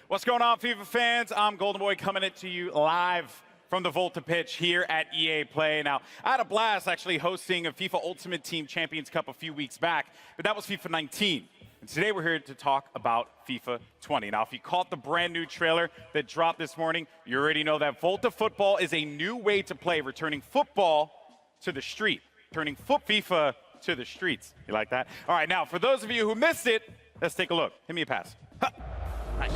What's going on, FIFA fans? I'm Golden Boy coming to you live from the Volta pitch here at EA Play. Now, I had a blast actually hosting a FIFA Ultimate Team Champions Cup a few weeks back, but that was FIFA 19. And today we're here to talk about FIFA 20. Now, if you caught the brand new trailer that dropped this morning, you already know that Volta Football is a new way to play, returning football to the street, turning FIFA to the streets. You like that? All right, now, for those of you who missed it, let's take a look. Hit me a pass. Huh. Nice.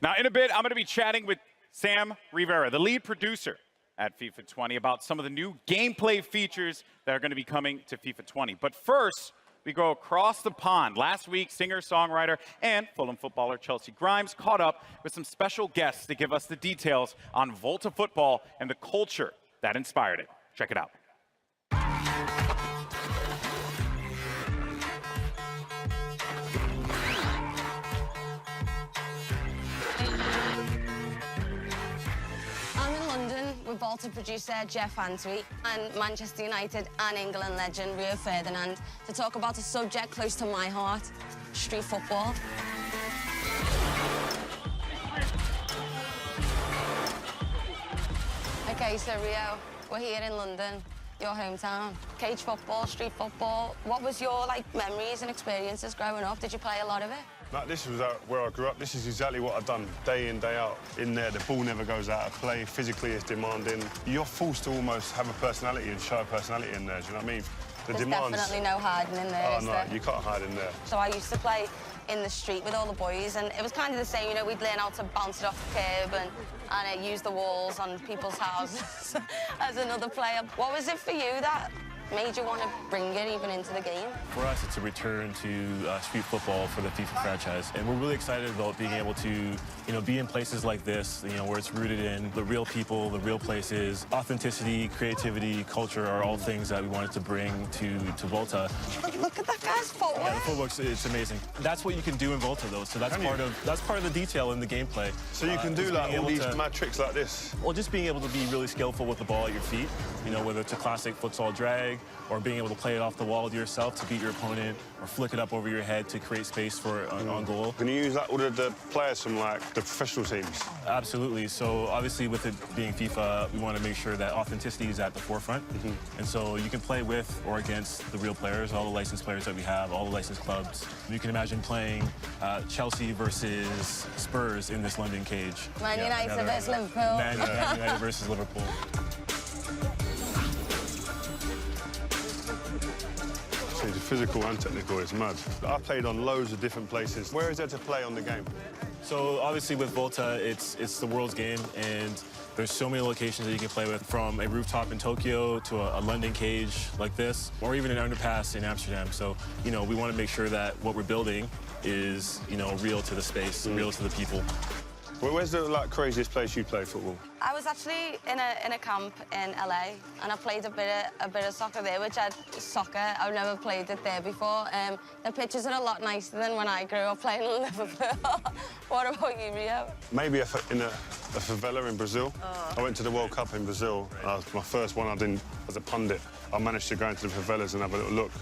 Now, in a bit, I'm going to be chatting with Sam Rivera, the lead producer at FIFA 20, about some of the new gameplay features that are going to be coming to FIFA 20. But first, we go across the pond. Last week, singer-songwriter and Fulham footballer Chelsea Grimes caught up with some special guests to give us the details on Volta football and the culture that inspired it. Check it out. With Volta producer Jeff Antwi and Manchester United and England legend Rio Ferdinand to talk about a subject close to my heart, street football. Okay, so Rio, we're here in London, your hometown. Cage football, street football. What was your memories and experiences growing up? Did you play a lot of it? No, this was where I grew up. This is exactly what I've done, day in, day out. In there, the ball never goes out of play. Physically, it's demanding. You're forced to almost have a personality and show a personality in there, do you know what I mean? There's definitely no hiding in there, is there? You can't hide in there. So I used to play in the street with all the boys, and it was kind of the same, you know, we'd learn how to bounce it off the curb and use the walls on people's houses as another player. What was it for you that made you want to bring it even into the game? For us, it's a return to street football for the FIFA franchise, and we're really excited about being able to, be in places like this, where it's rooted in the real people, the real places. Authenticity, creativity, culture are all things that we wanted to bring to Volta. Look at that guy's footwork. Yeah, the footwork's it's amazing. That's what you can do in Volta, though. So that's part of the detail in the gameplay. So you can do all these mad tricks like this. Well, just being able to be really skillful with the ball at your feet. Whether it's a classic futsal drag, or being able to play it off the wall to yourself to beat your opponent, or flick it up over your head to create space for on goal. Can you use that with the players from the professional teams? Absolutely. So obviously with it being FIFA, we want to make sure that authenticity is at the forefront. And so you can play with or against the real players, all the licensed players that we have, all the licensed clubs. You can imagine playing Chelsea versus Spurs in this London cage. Man United versus Liverpool. Man United versus Liverpool. It's physical and technical, it's mad. I've played on loads of different places. Where is there to play on the game? So obviously with Volta, it's the world's game, and there's so many locations that you can play with, from a rooftop in Tokyo to a London cage like this, or even an underpass in Amsterdam. So, we want to make sure that what we're building is, real to the space, real to the people. Well, where's the craziest place you play football? I was actually in a camp in LA, and I played a bit of soccer there, I've never played it there before. The pitches are a lot nicer than when I grew up playing in Liverpool. What about you, Rio? Maybe in a favela in Brazil. I went to the World Cup in Brazil. My first one I did as a pundit. I managed to go into the favelas and have a little look.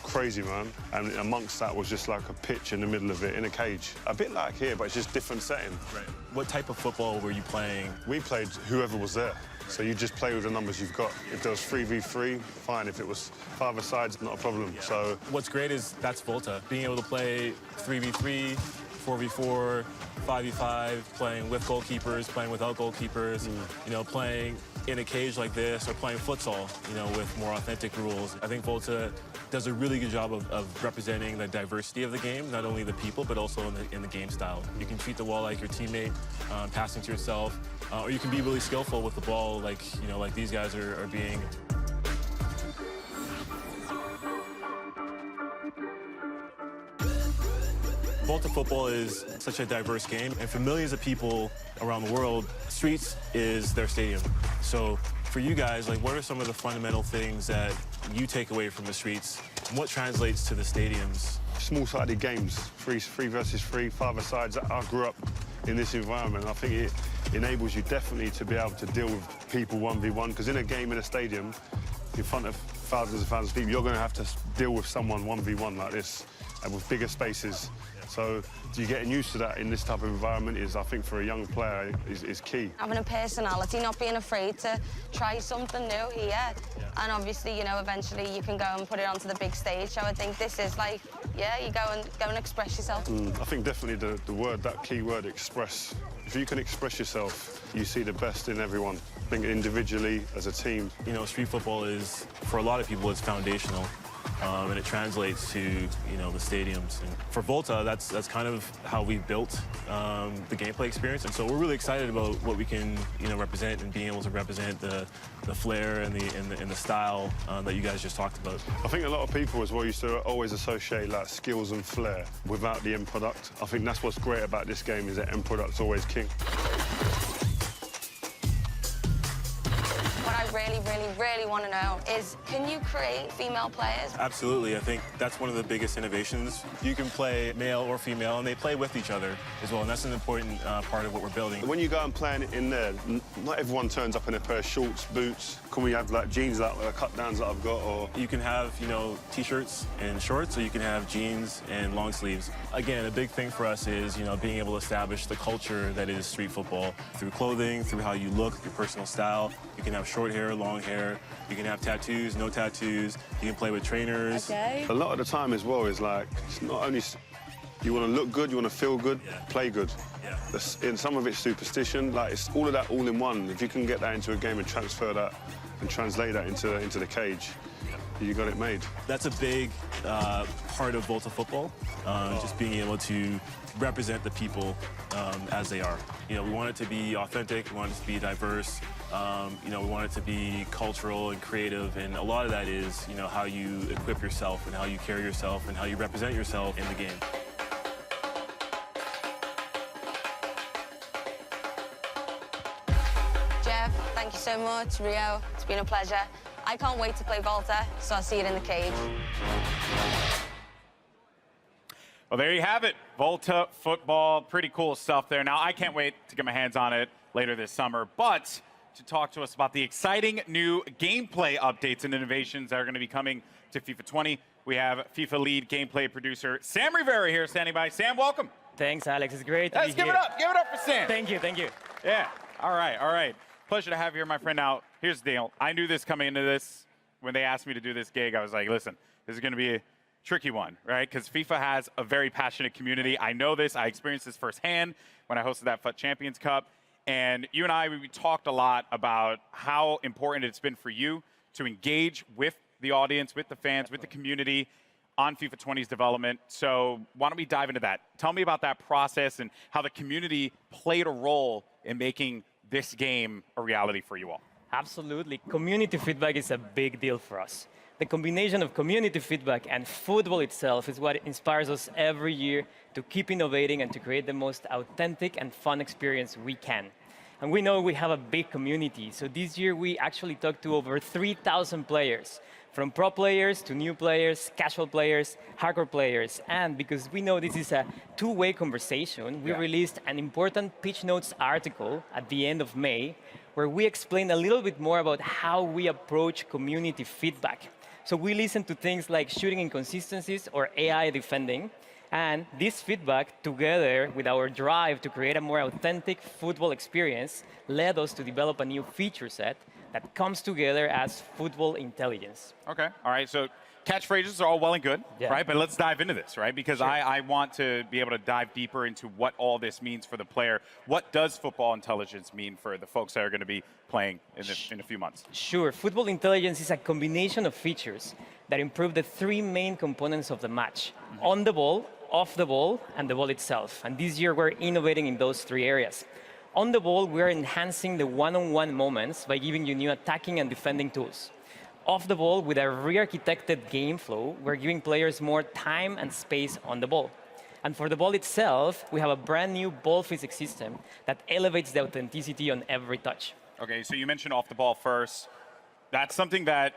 crazy, man. And amongst that was just like a pitch in the middle of it, in a cage. A bit like here, but it's just different setting. Right. What type of football were you playing? We played whoever was there. So you just play with the numbers you've got. If there was 3v3, fine. If it was 5-a-sides, not a problem. Yeah. So what's great is that's Volta. Being able to play 3v3, 4v4, 5v5, playing with goalkeepers, playing without goalkeepers, you know, playing in a cage like this or playing futsal, you know, with more authentic rules. I think Volta does a really good job of representing the diversity of the game, not only the people, but also in the game style. You can treat the wall like your teammate, passing to yourself, or you can be really skillful with the ball, like, you know, like these guys are being. Volta football is such a diverse game, and for millions of people around the world, streets is their stadium. So for you guys, like, what are some of the fundamental things that you take away from the streets, and what translates to the stadiums? Small-sided games, three versus three, 5-a-sides. I grew up in this environment. I think it enables you definitely to be able to deal with people 1v1, because in a game in a stadium, in front of thousands and thousands of people, you're going to have to deal with someone 1v1 like this, and with bigger spaces. So you getting used to that in this type of environment is, I think, for a young player, is key. Having a personality, not being afraid to try something new here. Yeah. And obviously, you know, eventually you can go and put it onto the big stage. So I think this is like, yeah, you go and express yourself. I think definitely the word, that key word, express. If you can express yourself, you see the best in everyone. I think individually, as a team. You know, street football is, for a lot of people, it's foundational. And it translates to, you know, the stadiums. And for Volta, that's kind of how we built the gameplay experience. And so we're really excited about what we can, you know, represent, and being able to represent the flair and the style that you guys just talked about. I think a lot of people as well used to always associate like skills and flair without the end product. I think that's what's great about this game, is that end product's always king. Really want to know is, can you create female players? Absolutely. I think that's one of the biggest innovations. You can play male or female, and they play with each other as well, and that's an important part of what we're building. When you go and play in there, not everyone turns up in a pair of shorts, boots. Can we have like jeans, like cut-downs that I've got, or? You can have, you know, t-shirts and shorts, or you can have jeans and long sleeves. Again, a big thing for us is, you know, being able to establish the culture that is street football through clothing, through how you look, your personal style. You can have short hair, long hair. You can have tattoos, no tattoos. You can play with trainers. Okay. A lot of the time as well is like, it's not only you want to look good, you want to feel good, play good. Yeah. And some of it's superstition, like it's all of that all in one. If you can get that into a game and transfer that and translate that into the cage, you got it made. That's a big part of Volta football, just being able to represent the people as they are. You know, we want it to be authentic, we want it to be diverse, you know, we want it to be cultural and creative, and a lot of that is, you know, how you equip yourself and how you carry yourself and how you represent yourself in the game. Jeff, thank you so much. Rio, it's been a pleasure. I can't wait to play Volta, so I'll see you in the cage. Well, there you have it. Volta football, pretty cool stuff there. Now, I can't wait to get my hands on it later this summer, but to talk to us about the exciting new gameplay updates and innovations that are going to be coming to FIFA 20, we have FIFA lead gameplay producer Sam Rivera here standing by. Sam, welcome. Thanks, Alex. It's great to be here. Give it up. Give it up for Sam. Thank you. Thank you. Yeah. All right. All right. Pleasure to have you here, my friend. Now, here's the deal. I knew this coming into this. When they asked me to do this gig, I was like, listen, this is going to be a tricky one, right? Because FIFA has a very passionate community. I know this. I experienced this firsthand when I hosted that FUT Champions Cup. And you and I, we talked a lot about how important it's been for you to engage with the audience, with the fans, with the community on FIFA 20's development. So why don't we dive into that? Tell me about that process and how the community played a role in making this game a reality for you all. Absolutely. Community feedback is a big deal for us. The combination of community feedback and football itself is what inspires us every year to keep innovating and to create the most authentic and fun experience we can. And we know we have a big community, so this year we actually talked to over 3,000 players, from pro players to new players, casual players, hardcore players. And because we know this is a two-way conversation, we released an important Pitch Notes article at the end of May, where we explain a little bit more about how we approach community feedback. So we listen to things like shooting inconsistencies or AI defending. And this feedback, together with our drive to create a more authentic football experience, led us to develop a new feature set that comes together as football intelligence. Okay, all right, so catchphrases are all well and good, Yeah. right? But let's dive into this, right? Because Sure. I want to be able to dive deeper into what all this means for the player. What does football intelligence mean for the folks that are going to be playing in a few months? Sure, football intelligence is a combination of features that improve the three main components of the match: on the ball, off the ball, and the ball itself. And this year we're innovating in those three areas. On the ball, we're enhancing the one-on-one moments by giving you new attacking and defending tools. Off the ball, with a re-architected game flow, we're giving players more time and space on the ball. And for the ball itself, we have a brand new ball physics system that elevates the authenticity on every touch. Okay, so you mentioned off the ball first. That's something that,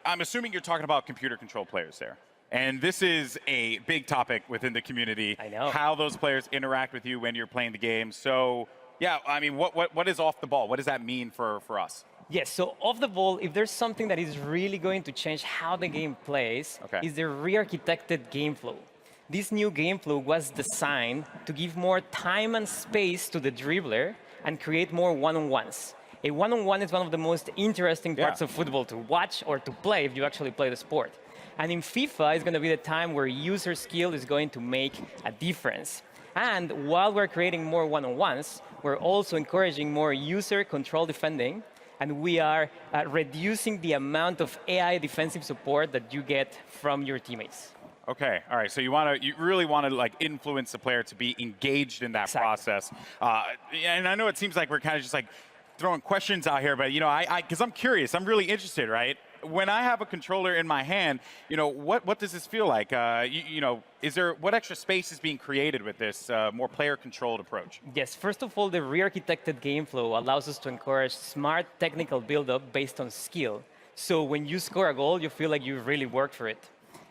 I'm assuming you're talking about computer control players there. And this is a big topic within the community. I know. How those players interact with you when you're playing the game. So, yeah, I mean, what is off the ball? What does that mean for us? Yes, so off the ball, if there's something that is really going to change how the game plays, is the re-architected game flow. This new game flow was designed to give more time and space to the dribbler and create more one-on-ones. A one-on-one is one of the most interesting parts of football to watch or to play if you actually play the sport. And in FIFA, it's going to be the time where user skill is going to make a difference. And while we're creating more one-on-ones, we're also encouraging more user control defending, and we are reducing the amount of AI defensive support that you get from your teammates. Okay, all right. So you really want to like influence the player to be engaged in that process. And I know it seems like we're kind of just like throwing questions out here, but because I'm curious, I'm really interested, right? When I have a controller in my hand, what does this feel like? What extra space is being created with this more player-controlled approach? Yes, first of all, the re-architected game flow allows us to encourage smart technical build-up based on skill. So when you score a goal, you feel like you really worked for it.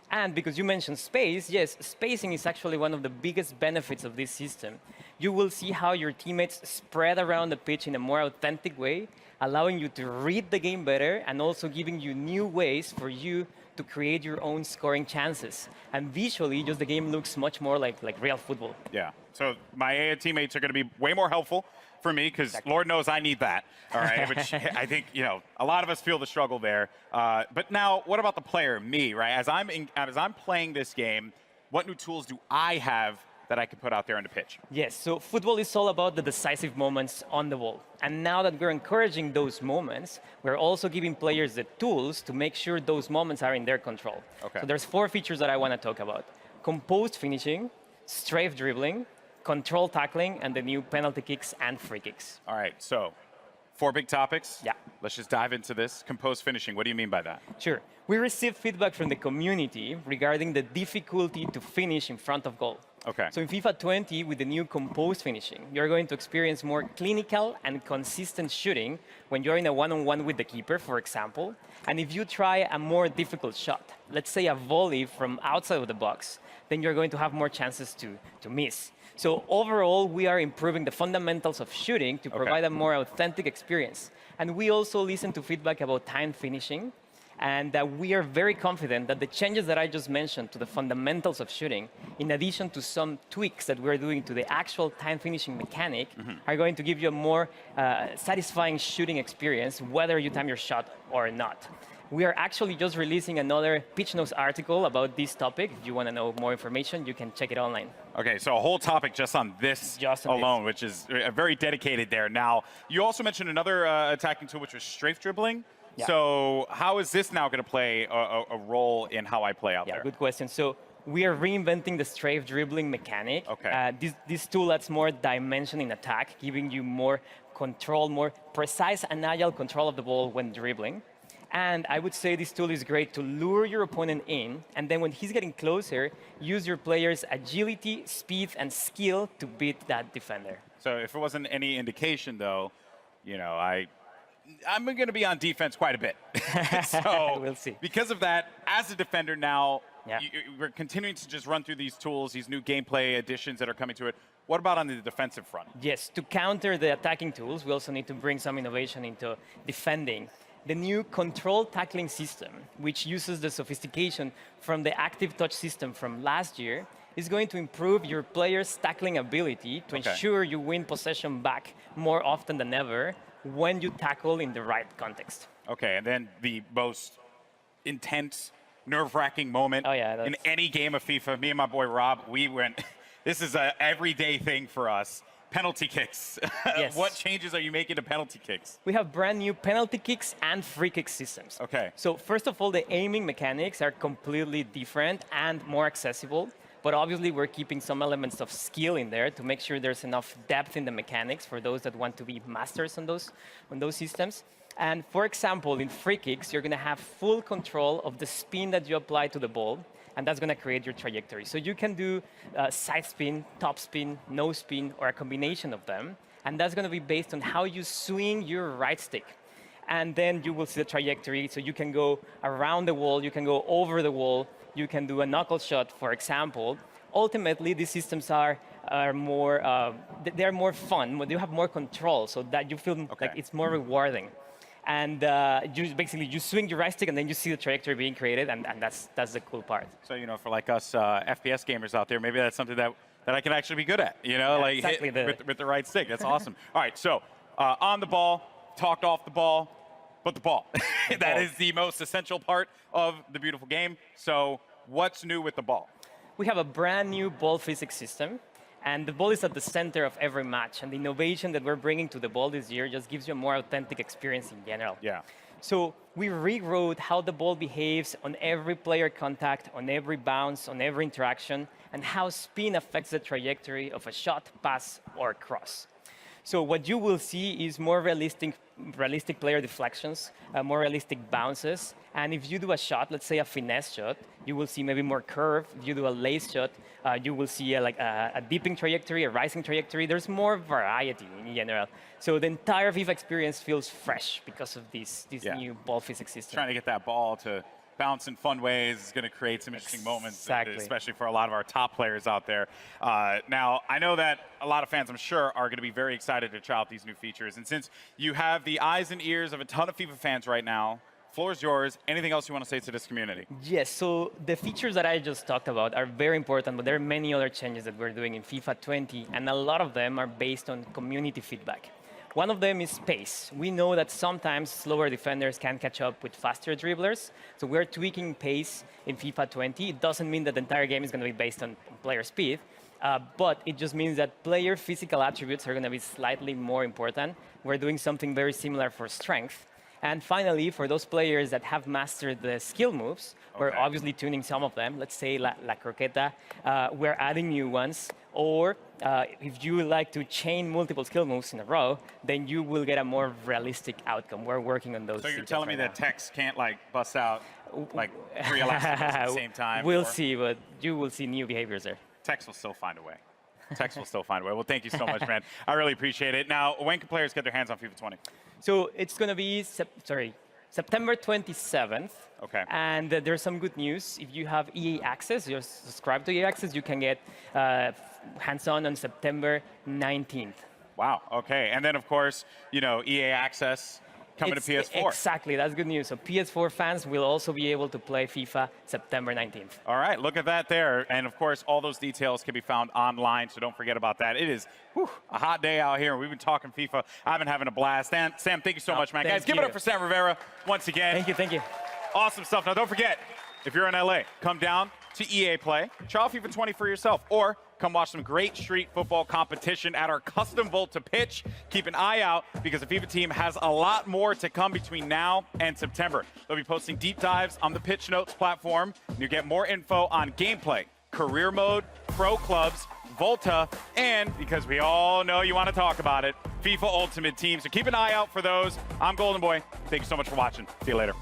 And because you mentioned space, yes, spacing is actually one of the biggest benefits of this system. You will see how your teammates spread around the pitch in a more authentic way, allowing you to read the game better and also giving you new ways for you to create your own scoring chances. And visually, just the game looks much more like real football. Yeah, so my AI teammates are going to be way more helpful for me because Lord knows I need that, all right? Which I think, a lot of us feel the struggle there. But now, what about the player, me, right? As I'm playing this game, what new tools do I have that I can put out there on the pitch? Yes, so football is all about the decisive moments on the ball. And now that we're encouraging those moments, we're also giving players the tools to make sure those moments are in their control. Okay. So there's 4 features that I want to talk about: composed finishing, strafe dribbling, control tackling, and the new penalty kicks and free kicks. All right, so 4 big topics. Yeah. Let's just dive into this. Composed finishing, what do you mean by that? Sure. We received feedback from the community regarding the difficulty to finish in front of goal. Okay. So in FIFA 20, with the new composed finishing, you're going to experience more clinical and consistent shooting when you're in a one-on-one with the keeper, for example. And if you try a more difficult shot, let's say a volley from outside of the box, then you're going to have more chances to miss. So overall, we are improving the fundamentals of shooting to provide a more authentic experience. And we also listen to feedback about time finishing. And we are very confident that the changes that I just mentioned to the fundamentals of shooting, in addition to some tweaks that we're doing to the actual time finishing mechanic, are going to give you a more satisfying shooting experience, whether you time your shot or not. We are actually just releasing another Pitch Notes article about this topic. If you want to know more information, you can check it online. Okay, so a whole topic just on this alone, which is very dedicated there. Now, you also mentioned another attacking tool, which was strafe dribbling. Yeah. So how is this now going to play a role in how I play out there? Good question. So we are reinventing the strafe dribbling mechanic. Okay. This tool adds more dimension in attack, giving you more control, more precise and agile control of the ball when dribbling. And I would say this tool is great to lure your opponent in, and then when he's getting closer, use your player's agility, speed, and skill to beat that defender. So if it wasn't any indication, though, I'm going to be on defense quite a bit. So we'll see. Because of that, as a defender now, we're continuing to just run through these tools, these new gameplay additions that are coming to it. What about on the defensive front? Yes, to counter the attacking tools, we also need to bring some innovation into defending. the new control tackling system, which uses the sophistication from the active touch system from last year, is going to improve your player's tackling ability to ensure you win possession back more often than ever when you tackle in the right context. Okay, and then the most intense, nerve-wracking moment in any game of FIFA, me and my boy Rob, we went, this is an everyday thing for us. Penalty kicks. Yes. What changes are you making to penalty kicks? We have brand new penalty kicks and free kick systems. Okay. So first of all, the aiming mechanics are completely different and more accessible. But obviously, we're keeping some elements of skill in there to make sure there's enough depth in the mechanics for those that want to be masters on those systems. And for example, in free kicks, you're going to have full control of the spin that you apply to the ball, and that's going to create your trajectory. So you can do side spin, top spin, no spin, or a combination of them. And that's going to be based on how you swing your right stick. And then you will see the trajectory. So you can go around the wall, you can go over the wall, you can do a knuckle shot, for example. Ultimately, these systems are more, they're more fun, you have more control, so that you feel like it's more rewarding. And you swing your right stick, and then you see the trajectory being created, and that's the cool part. So, you know, for like us FPS gamers out there, maybe that's something that I can actually be good at, you know, like exactly hit with the right stick. That's awesome. All right, so on the ball, talked off the ball, but the ball. That is the most essential part of the beautiful game. So what's new with the ball? We have a brand new ball physics system. And the ball is at the center of every match. And the innovation that we're bringing to the ball this year just gives you a more authentic experience in general. Yeah. So we rewrote how the ball behaves on every player contact, on every bounce, on every interaction, and how spin affects the trajectory of a shot, pass, or cross. So what you will see is more realistic player deflections, more realistic bounces. And if you do a shot, let's say a finesse shot, you will see maybe more curve. If you do a lace shot, you will see a dipping trajectory, a rising trajectory. There's more variety in general. So the entire FIFA experience feels fresh because of this new ball physics system. Trying to get that ball to bounce in fun ways is going to create some interesting moments, especially for a lot of our top players out there. Now, I know that a lot of fans, I'm sure, are going to be very excited to try out these new features. And since you have the eyes and ears of a ton of FIFA fans right now, floor is yours. Anything else you want to say to this community? Yes, so the features that I just talked about are very important, but there are many other changes that we're doing in FIFA 20, and a lot of them are based on community feedback. One of them is pace. We know that sometimes slower defenders can catch up with faster dribblers, so we're tweaking pace in FIFA 20. It doesn't mean that the entire game is going to be based on player speed, but it just means that player physical attributes are going to be slightly more important. We're doing something very similar for strength. And finally, for those players that have mastered the skill moves, we're obviously tuning some of them. Let's say La Croqueta, we're adding new ones. Or if you like to chain multiple skill moves in a row, then you will get a more realistic outcome. We're working on those. So you're telling me that Tex can't like bust out like 3 elasticals at the same time? We'll see, but you will see new behaviors there. Tex will still find a way. Tex will still find a way. Well, thank you so much, man. I really appreciate it. Now, when can players get their hands on FIFA 20? So it's going to be September 27th. Okay. And there's some good news. If you have EA Access, you're subscribed to EA Access, you can get hands-on September 19th. Wow. Okay. And then, of course, you know, EA Access coming to PS4. Exactly. That's good news. So PS4 fans will also be able to play FIFA September 19th. All right. Look at that there. And, of course, all those details can be found online, so don't forget about that. It is a hot day out here. We've been talking FIFA. I've been having a blast. And Sam, thank you so much, man. Guys, give it up for Sam Rivera once again. Thank you. Thank you. Awesome stuff. Now, don't forget, if you're in LA, come down to EA Play, try FIFA 20 for yourself, or come watch some great street football competition at our custom Volta pitch. Keep an eye out because the FIFA team has a lot more to come between now and September. They'll be posting deep dives on the Pitch Notes platform. You get more info on gameplay, career mode, pro clubs, Volta, and because we all know you want to talk about it, FIFA Ultimate Team. So keep an eye out for those. I'm Golden Boy. Thank you so much for watching. See you later.